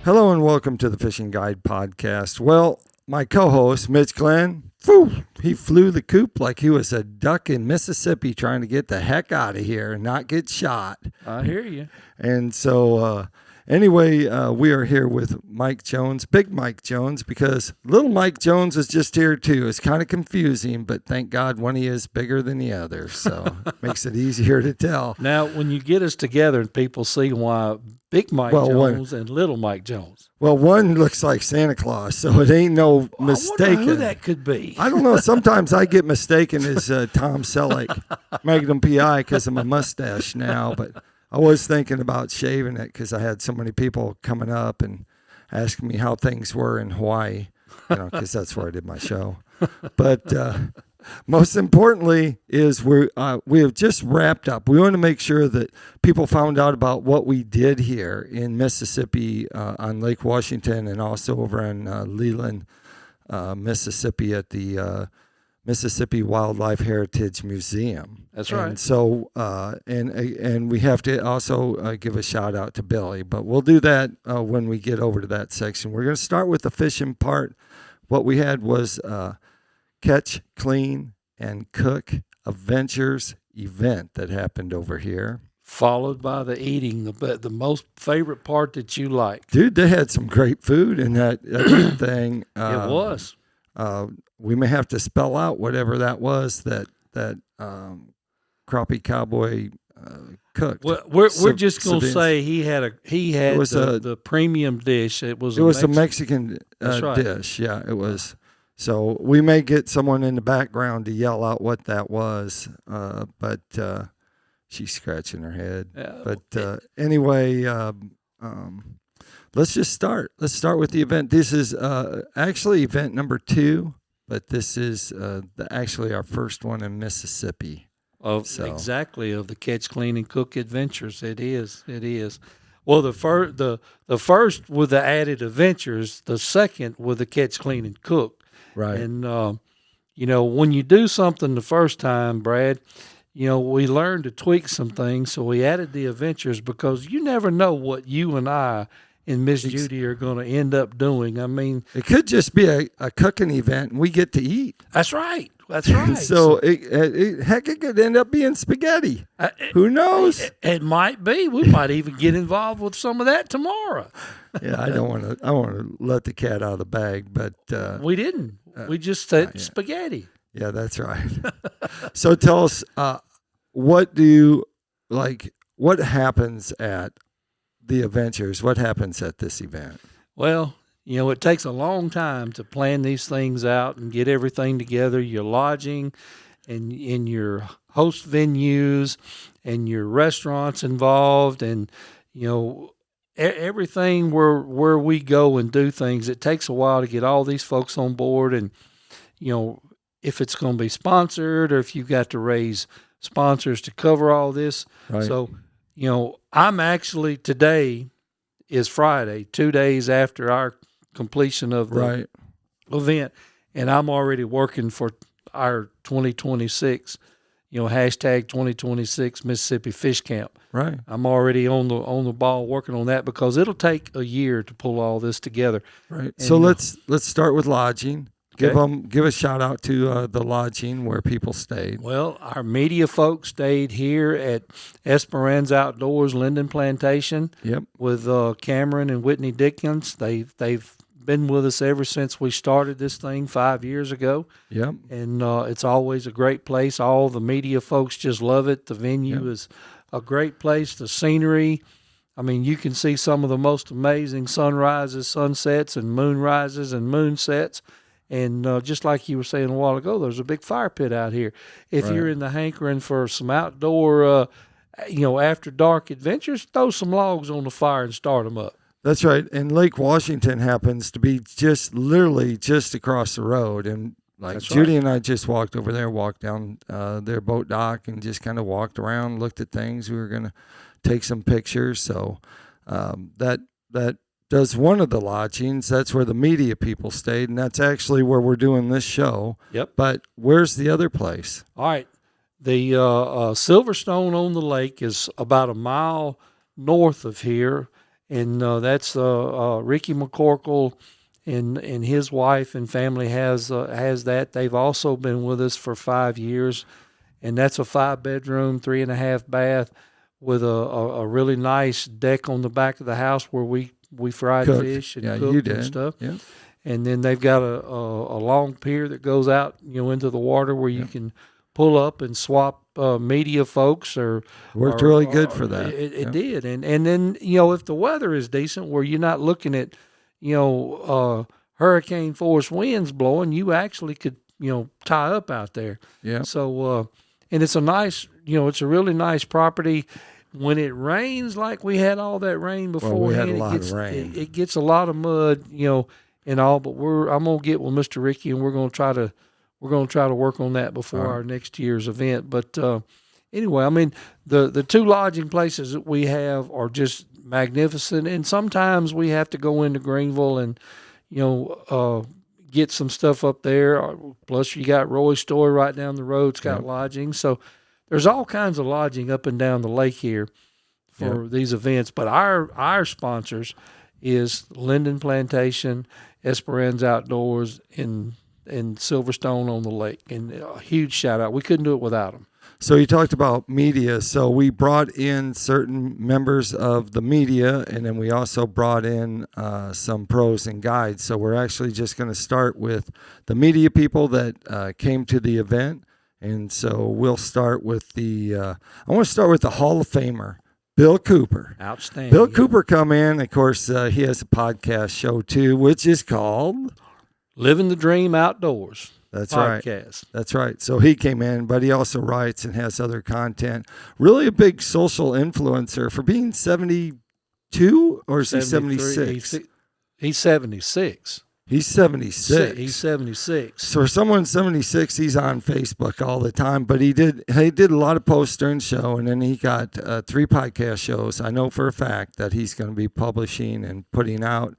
Hello and welcome to the Fishing Guide Podcast. Well, my co-host, Mitch Glenn, he flew the coop like he was a duck in Mississippi trying to get the heck out of here and not get shot. I hear you. And so anyway, we are here with Mike Jones, Big Mike Jones, because little Mike Jones is just here too. It's kind of confusing, but thank God one he is bigger than the other, so it makes it easier to tell. Now, when you get us together and people see why Big Mike Jones and Little Mike Jones. Well, one looks like Santa Claus, so it ain't no mistaken. I wonder who that could be. I don't know. Sometimes I get mistaken as Tom Selleck, Magnum PI, because of my mustache now, but I was thinking about shaving it because I had so many people coming up and asking me how things were in Hawaii, because that's where I did my show. But most importantly is we have just wrapped up. We want to make sure that people found out about what we did here in Mississippi on Lake Washington and also over on Leland, Mississippi at the Mississippi Wildlife Heritage Museum. That's right. And so, and we have to also give a shout out to Billy, but we'll do that when we get over to that section. We're going to start with the fishing part. What we had was Catch, Clean, and Cook Adventures event that happened over here. Followed by the eating, the most favorite part that you liked. Dude, they had some great food in that thing. It was. We may have to spell out whatever that was that crappie cowboy cooked. Well, we're just going to say he had the premium dish. It was a Mexican dish. Yeah, it was. So we may get someone in the background to yell out what that was, but she's scratching her head. But anyway, let's just start. Let's start with the event. This is actually event number 2, but this is actually our first one in Mississippi. Exactly, of the Catch, Clean, and Cook Adventures. It is. Well, the first with the added adventures, the second with the Catch, Clean, and Cook. Right. And, when you do something the first time, Brad, we learned to tweak some things. So we added the adventures because you never know what you and I and Miss Judy are going to end up doing. I mean, it could just be a cooking event and we get to eat. That's right. So it could end up being spaghetti. Who knows? It might be. We might even get involved with some of that tomorrow. Yeah, I want to let the cat out of the bag, but we didn't. We just said spaghetti. Yeah, that's right. So tell us, what happens at the adventures? What happens at this event? Well, it takes a long time to plan these things out and get everything together, your lodging and in your host venues and your restaurants involved and, everything where we go and do things. It takes a while to get all these folks on board and, if it's going to be sponsored or if you've got to raise sponsors to cover all this. Right. So, I'm actually, today is Friday, 2 days after our completion of the event, and I'm already working for our 2026, hashtag 2026 Mississippi Fish Camp. Right. I'm already on the ball working on that because it'll take a year to pull all this together. Right. And so let's start with lodging. Okay. Give a shout out to the lodging where people stayed. Well, our media folks stayed here at Esperanza Outdoors Linden Plantation. Yep. With Cameron and Whitney Dickens. They've been with us ever since we started this thing 5 years ago. Yep. And it's always a great place. All the media folks just love it. The venue is a great place. The scenery. I mean, you can see some of the most amazing sunrises, sunsets, and moonrises and moonsets. And just like you were saying a while ago, there's a big fire pit out here. If you're in the hankering for some outdoor, after dark adventures, throw some logs on the fire and start them up. That's right. And Lake Washington happens to be literally just across the road. And Judy and I just walked over there, walked down their boat dock and just kind of walked around, looked at things. We were going to take some pictures. So that does one of the lodgings. That's where the media people stayed, and that's actually where we're doing this show. Yep. But where's the other place? All right. The Silverstone on the Lake is about a mile north of here, and that's Ricky McCorkle and his wife and family has that. They've also been with us for 5 years, and that's a 5-bedroom, 3.5 bath with a really nice deck on the back of the house where we fried fish and cooked and stuff. Yeah. And then they've got a long pier that goes out, into the water where you can pull up and swap media folks. Worked really good for that. It did. And then, if the weather is decent where you're not looking at, hurricane force winds blowing, you actually could, tie up out there. Yeah. So, and it's a nice, it's a really nice property. When it rains like we had all that rain before, we had a lot of rain. It gets a lot of mud, and all. But I'm gonna get with Mr. Ricky, and we're gonna try to work on that before our next year's event. But anyway, I mean the 2 lodging places that we have are just magnificent, and sometimes we have to go into Greenville and get some stuff up there. Plus, you got Roy's Story right down the road. It's got lodging, so there's all kinds of lodging up and down the lake here for these events. But our sponsors is Linden Plantation, Esperanza Outdoors, and Silverstone on the lake. And a huge shout out. We couldn't do it without them. So you talked about media. So we brought in certain members of the media, and then we also brought in some pros and guides. So we're actually just going to start with the media people that came to the event. And so we'll start with I want to start with the Hall of Famer, Bill Cooper. Outstanding. Bill Cooper come in. Of course, he has a podcast show too, which is called Living the Dream Outdoors. That's podcast. Right. That's right. So he came in, but he also writes and has other content. Really a big social influencer for being 72, or is he 76? He's 76. He's 76. He's 76. So for someone 76, he's on Facebook all the time. But he did a lot of posts during the show, and then he got 3 podcast shows. I know for a fact that he's going to be publishing and putting out.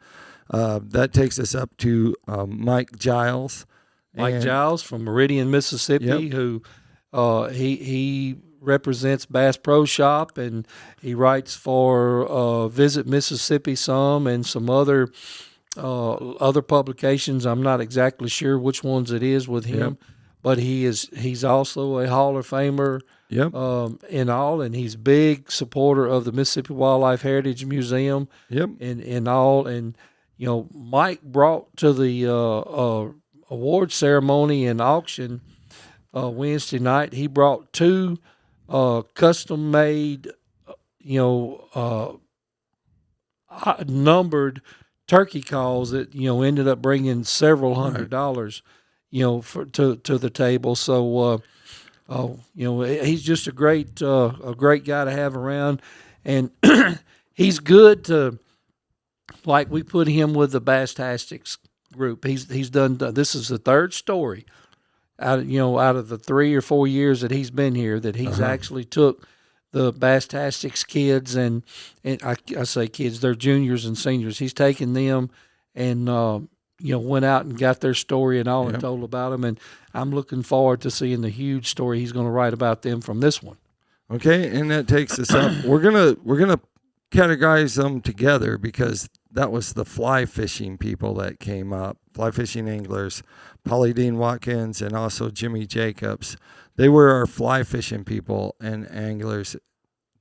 That takes us up to Mike Giles. Mike Giles from Meridian, Mississippi, who he represents Bass Pro Shop, and he writes for Visit Mississippi some and some other publications. I'm not exactly sure which ones it is with him, but he's also a Hall of Famer in all, and he's big supporter of the Mississippi Wildlife Heritage Museum and all. And Mike brought to the award ceremony and auction Wednesday night, he brought 2 custom made numbered turkey calls that ended up bringing several $100 to the table. So he's just a great guy to have around, and he's good to, like, we put him with the Bass-tastics group. He's done. This is the 3rd story out of the 3 or 4 years that he's been here that he's actually took the Bass-tastics kids, and I say kids, they're juniors and seniors. He's taken them and went out and got their story and all and told about them. And I'm looking forward to seeing the huge story he's going to write about them from this one. Okay, and that takes us up. We're gonna categorize them together because that was the fly fishing people that came up, fly fishing anglers, Polly Dean Watkins and also Jimmy Jacobs. They were our fly fishing people and anglers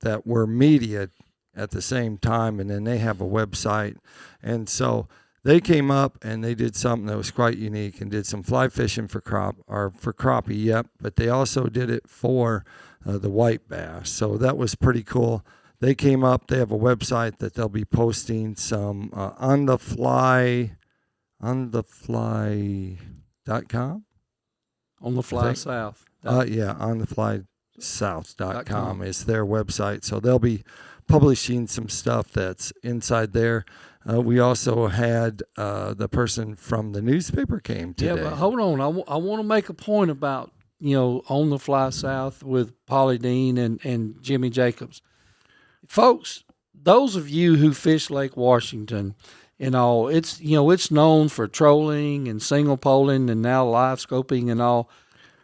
that were media at the same time, and then they have a website. And so they came up and they did something that was quite unique and did some fly fishing for crappie, but they also did it for the white bass. So that was pretty cool. They came up. They have a website that they'll be posting some on the fly.com. On the Fly South. ontheflysouth.com is their website. So they'll be publishing some stuff that's inside there. We also had the person from the newspaper came today. Yeah, but hold on. I want to make a point about, On the Fly South with Polly Dean and Jimmy Jacobs. Folks, those of you who fish Lake Washington and all, it's known for trolling and single poling and now live scoping and all.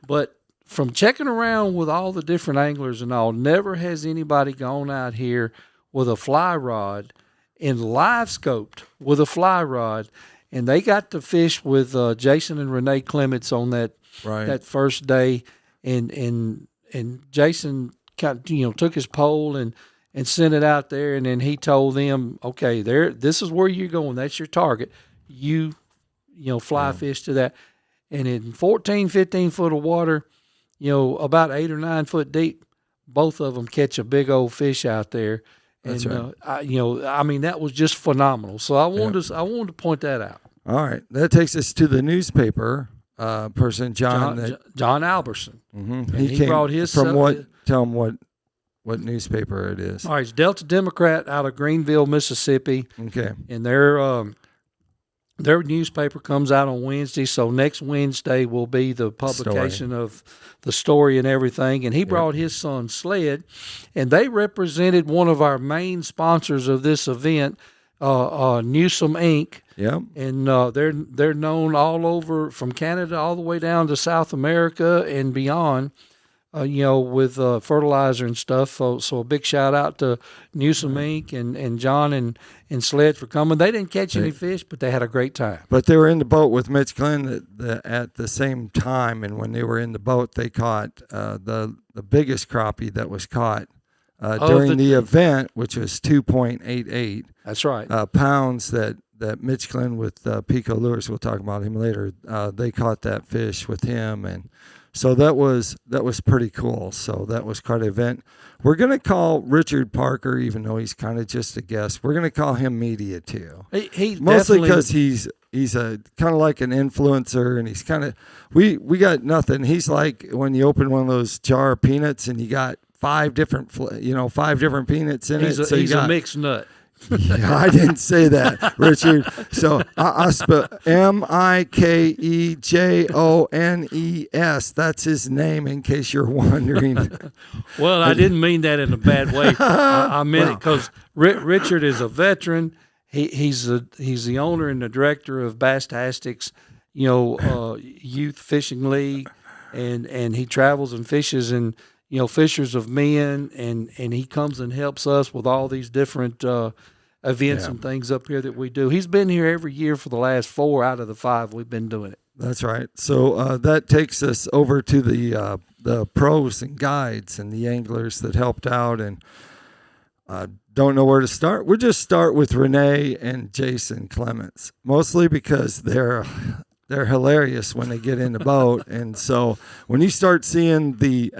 But from checking around with all the different anglers and all, never has anybody gone out here with a fly rod and live scoped with a fly rod, and they got to fish with Jason and Renee Clements on that first day, and Jason took his pole and sent it out there, and then he told them, okay, this is where you're going, that's your target, fly fish to that, and in 14, 15 foot of water, about 8 or 9 foot deep, both of them catch a big old fish out there. That's and right. That was just phenomenal. So I wanted to point that out. All right, that takes us to the newspaper person, John Alberson. Mm-hmm. He brought his from what? Tell him what newspaper it is. All right, it's Delta Democrat out of Greenville, Mississippi. Okay, and their newspaper comes out on Wednesday, so next Wednesday will be the publication of the story and everything. And he brought his son Sled, and they represented one of our main sponsors of this event, Newsome Inc. Yeah, and they're known all over from Canada all the way down to South America and beyond. With fertilizer and stuff. So a big shout out to Newsome Inc. and John and Sled for coming. They didn't catch any fish, but they had a great time. But they were in the boat with Mitch Glenn at the same time, and when they were in the boat, they caught the biggest crappie that was caught during the event, which was 2.88. That's right. Pounds that Mitch Glenn with PICO Lures, we'll talk about him later, they caught that fish with him, and so that was pretty cool. So that was quite an event. We're going to call Richard Parker, even though he's kind of just a guest, we're going to call him media too. He's mostly because he's a kind of like an influencer, and he's kind of we got nothing. He's like when you open one of those jar of peanuts and you got five different peanuts in it. So he's a mixed nut. Yeah, I didn't say that, Richard. So I spell Mikejones. That's his name, in case you're wondering. Well, I didn't mean that in a bad way. I meant it because Richard is a veteran. He's the owner and the director of Bass-Tastics, youth fishing league, and he travels and fishes and Fishers of Men, and he comes and helps us with all these different events and things up here that we do. He's been here every year for the last 4 out of the 5 we've been doing it. That's right. So that takes us over to the pros and guides and the anglers that helped out, and don't know where to start. We'll just start with Renee and Jason Clements, mostly because they're hilarious when they get in the boat. And so when you start seeing the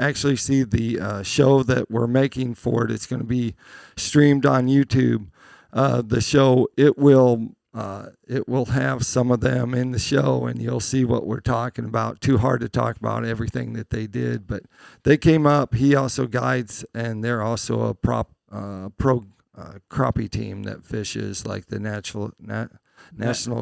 show that we're making for it, it's going to be streamed on YouTube. The show, it will have some of them in the show, and you'll see what we're talking about. Too hard to talk about everything that they did, but they came up. He also guides, and they're also a pro crappie team that fishes like the National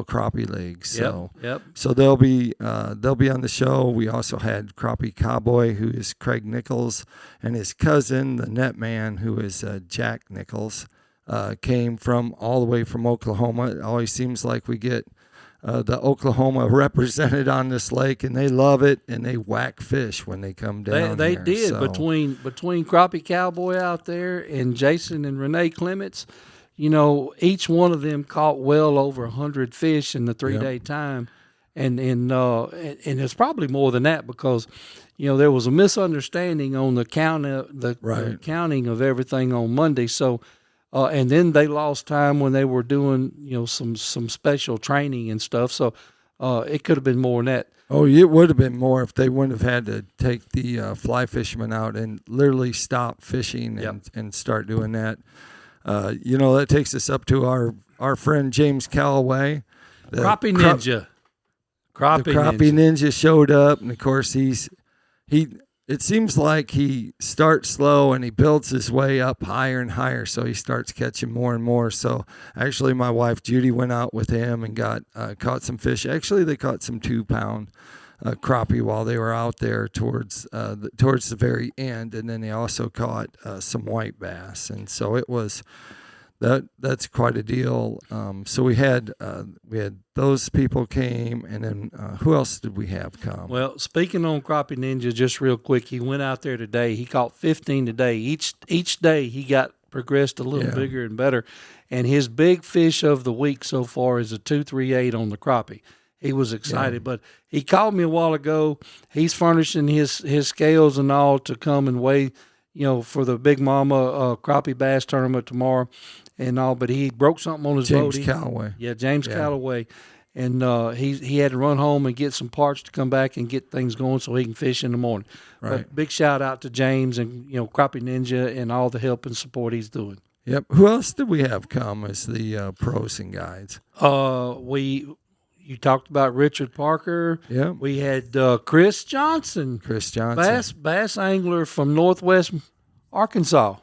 Crappie League. So, so they'll be on the show. We also had Crappie Cowboy, who is Craig Nichols, and his cousin, the net man, who is Jack Nichols, came from all the way from Oklahoma. It always seems like we get the Oklahoma represented on this lake, and they love it, and they whack fish when they come down. They here, did. so. Between Crappie Cowboy out there and Jason and Renee Clements, each one of them caught well over 100 fish in the 3-day time, and it's probably more than that because there was a misunderstanding on the the counting of everything on Monday. So. And then they lost time when they were doing, some special training and stuff. So it could have been more than that. Oh, it would have been more if they wouldn't have had to take the fly fishermen out and literally stop fishing and start doing that. That takes us up to our friend James Calloway. Crappie Ninja. Crappie Ninja showed up, and of course it seems like he starts slow and he builds his way up higher and higher, so he starts catching more and more. So actually my wife Judy went out with him and caught some fish. Actually, they caught some 2-pound crappie while they were out there towards the very end, and then they also caught some white bass. And so it was that's quite a deal. So we had those people came, and then who else did we have come? Well, speaking on Crappie Ninja, just real quick, he went out there today. He caught 15 today. Each day he got progressed a little bigger and better. And his big fish of the week so far is a 238 on the crappie. He was excited, but he called me a while ago. He's furnishing his scales and all to come and weigh, for the Big Mama crappie bass tournament tomorrow and all. But he broke something on his boat. James Calloway. Yeah, James Calloway. And he had to run home and get some parts to come back and get things going so he can fish in the morning. Right. But big shout out to James and Crappie Ninja and all the help and support he's doing. Yep. Who else did we have come as the pros and guides? You talked about Richard Parker. Yeah. We had Chris Johnson. Chris Johnson. Bass angler from Northwest Arkansas.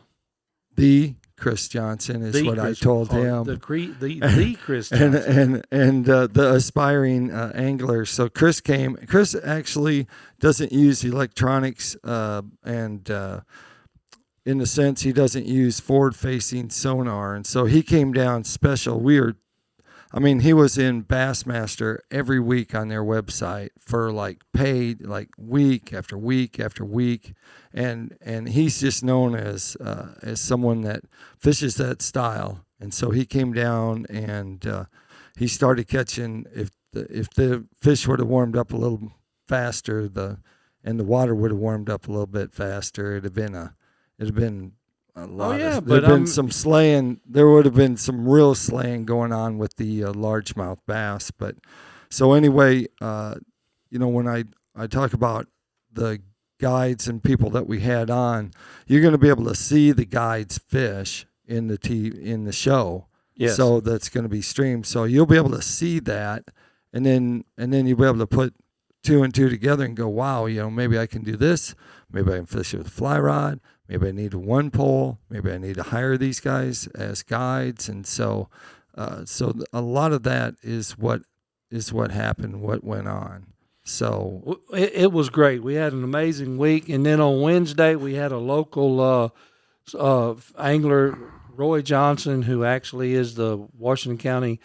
The Chris Johnson is what I told him. The Chris Johnson. and the aspiring angler. So Chris came. Chris actually doesn't use electronics and in the sense he doesn't use forward-facing sonar. And so he came down special. He was in Bassmaster every week on their website for paid week after week after week, and he's just known as someone that fishes that style. And so he came down and he started catching. If the fish would have warmed up a little faster, and the water would have warmed up a little bit faster, it'd have been a lot. There'd been some slaying. There would have been some real slaying going on with the largemouth bass. But so anyway, when I talk about the guides and people that we had on, you're going to be able to see the guides fish in the show. Yes. So that's going to be streamed. So you'll be able to see that, and then you'll be able to put two and two together and go, wow, maybe I can do this. Maybe I can fish with a fly rod. Maybe I need a one pole. Maybe I need to hire these guys as guides. And so a lot of that is what happened, what went on. So it was great. We had an amazing week. And then on Wednesday, we had a local angler, Roy Johnson, who actually is the Washington County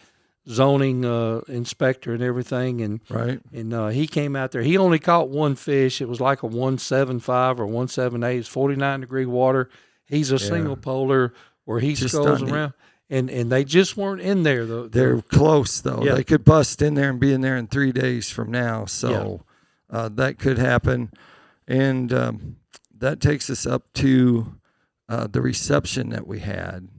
zoning inspector and everything, and right. And he came out there. He only caught one fish. It was like a 175 or 178. It's 49-degree water. He's a single polar where he just goes around, and they just weren't in there though. They're close though. Yeah. They could bust in there and be in there in 3 days from now. So that could happen, and that takes us up to the reception that we had.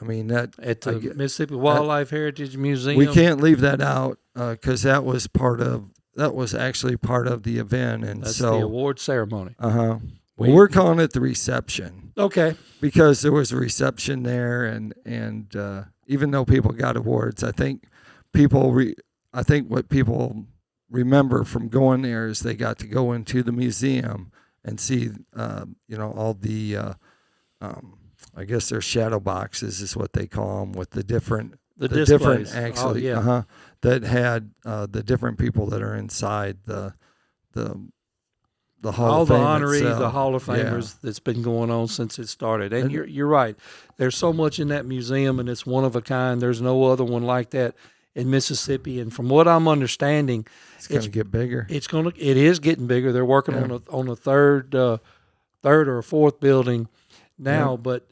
That at the Mississippi Wildlife Heritage Museum. We can't leave that out because that was actually part of the event, and that's so the award ceremony. Well, we're calling it the reception. Okay. Because there was a reception there, and even though people got awards, I think what people remember from going there is they got to go into the museum and see all the I guess they're shadow boxes is what they call them, with the different actually that had the different people that are inside the Hall all of Fame the honorees, itself. the Hall of Famers that's been going on since it started. And you're right. There's so much in that museum, and it's one of a kind. There's no other one like that in Mississippi. And from what I'm understanding, it's going to get bigger. It is getting bigger. They're working on a third or fourth building now, but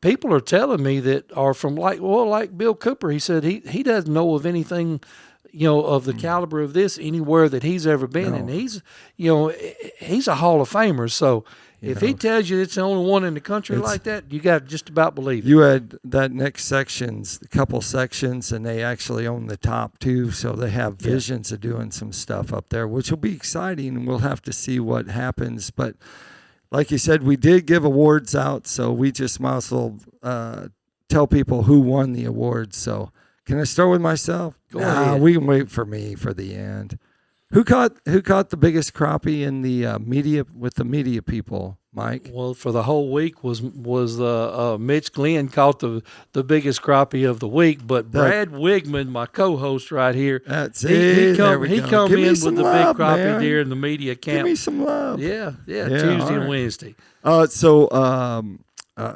people are telling me that are from like Bill Cooper. He said he doesn't know of anything, of the caliber of this anywhere that he's ever been. No. And he's a Hall of Famer. So if he tells you it's the only one in the country like that, you got to just about believe it. You had that next a couple sections, and they actually own the top too. So they have visions of doing some stuff up there, which will be exciting, and we'll have to see what happens. But like you said, we did give awards out, so we just might as well tell people who won the awards. So can I start with myself? Go ahead. We can wait for me for the end. Who caught the biggest crappie in the media with the media people, Mike? Well, for the whole week was Mitch Glenn caught the biggest crappie of the week, but Brad Wiegmann, my co-host right here, that's it. He come in with the love, big crappie man. deer in the media camp. Give me some love. Yeah, Tuesday and Wednesday. So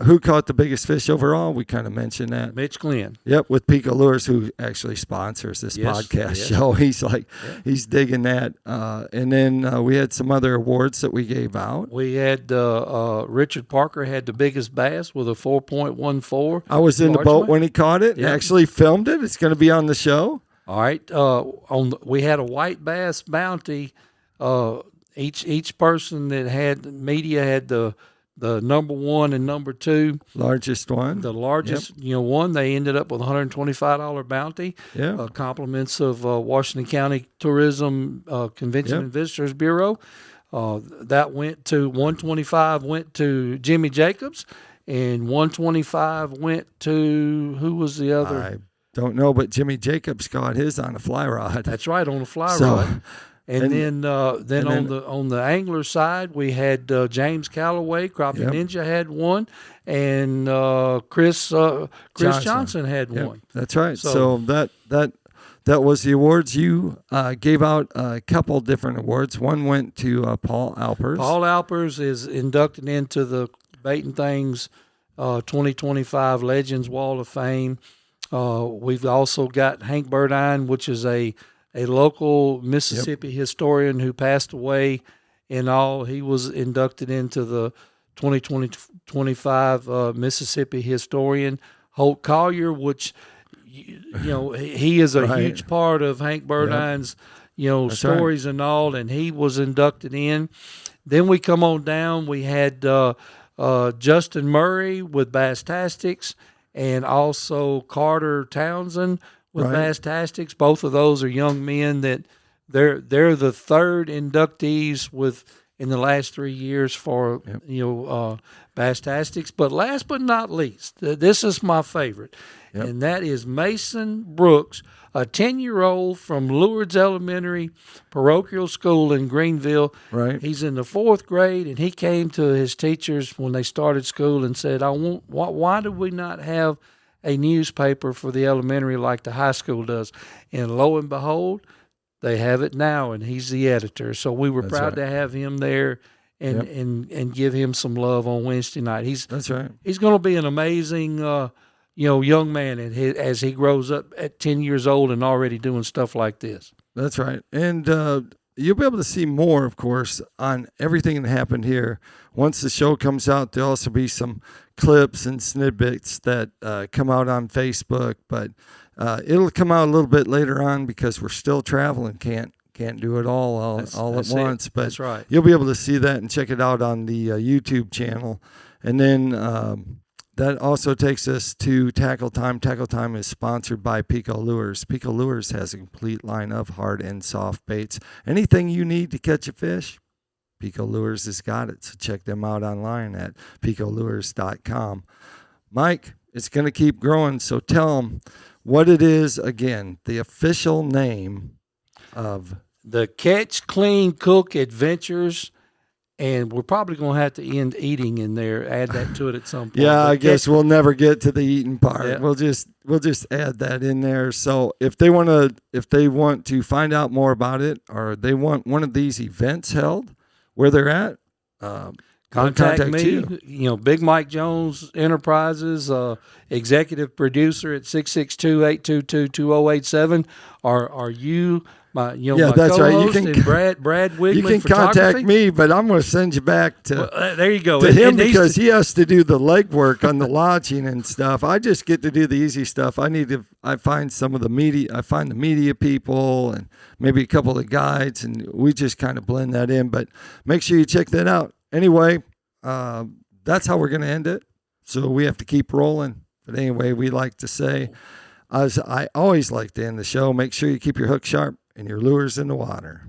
who caught the biggest fish overall? We kind of mentioned that. Mitch Glenn. Yep, with PICO Lures, who actually sponsors this podcast show. He's he's digging that. And then we had some other awards that we gave out. We had Richard Parker had the biggest bass with a 4.14. I was in the boat when he caught it. Yep. Actually filmed it. It's going to be on the show. All right. We had a white bass bounty. Each person that had media had the number one and number two. Largest one. The largest, one. They ended up with $125 bounty. Yeah. Compliments of Washington County Tourism Convention and Visitors Bureau. That went to 125 went to Jimmy Jacobs, and 125 went to who was the other? I don't know, but Jimmy Jacobs got his on a fly rod. That's right, on a fly rod. And then on the angler side, we had James Calloway, Crappie Ninja had one, and Chris Johnson had one. That's right. So that was the awards. You gave out a couple different awards. One went to Paul Alpers. Paul Alpers is inducted into the Bait and Things 2025 Legends Wall of Fame. We've also got Hank Burdine, which is a local Mississippi historian who passed away in all. He was inducted into the 2025 Mississippi historian. Holt Collier, which, he is a huge part of Hank Burdine's, stories and all, and he was inducted in. Then we come on down. We had Justin Murray with Bass-Tastics, and also Carter Townsend with Bass-Tastics. Both of those are young men that they're the third inductees in the last 3 years for Bass-Tastics. But last but not least, this is my favorite, and that is Mason Brooks, a 10-year-old from Lourdes Elementary Parochial School in Greenville. Right. He's in the 4th grade, and he came to his teachers when they started school and said, why do we not have a newspaper for the elementary like the high school does? And lo and behold, they have it now, and he's the editor. So we were proud to have him there and give him some love on Wednesday night. He's going to be an amazing young man as he grows up at 10 years old and already doing stuff like this. That's right. And you'll be able to see more, of course, on everything that happened here. Once the show comes out, there'll also be some clips and snippets that come out on Facebook, but it'll come out a little bit later on because we're still traveling, can't do it all at once. But that's right. You'll be able to see that and check it out on the YouTube channel. And then that also takes us to Tackle Time. Tackle Time is sponsored by PICO Lures. PICO Lures has a complete line of hard and soft baits. Anything you need to catch a fish, PICO Lures has got it. So check them out online at picolures.com. Mike, it's going to keep growing, so tell them what it is again, the official name of the Catch, Clean, Cook Adventures. And we're probably going to have to end eating in there, add that to it at some point. Yeah, I guess we'll never get to the eating part. Yeah. We'll just add that in there. So if they want to find out more about it, or they want one of these events held where they're at, contact me. Big Mike Jones Enterprises, executive producer at 662-822-2087. Are you? My that's right. You can and Brad Wiegmann. You can contact me, but I'm going to send you back to there you go to him because he has to do the legwork on the lodging and stuff. I just get to do the easy stuff. I find some of the media. I find the media people and maybe a couple of guides, and we just kind of blend that in. But make sure you check that out. Anyway, that's how we're going to end it. So we have to keep rolling. But anyway, we like to say, as I always like to end the show, make sure you keep your hook sharp and your lures in the water.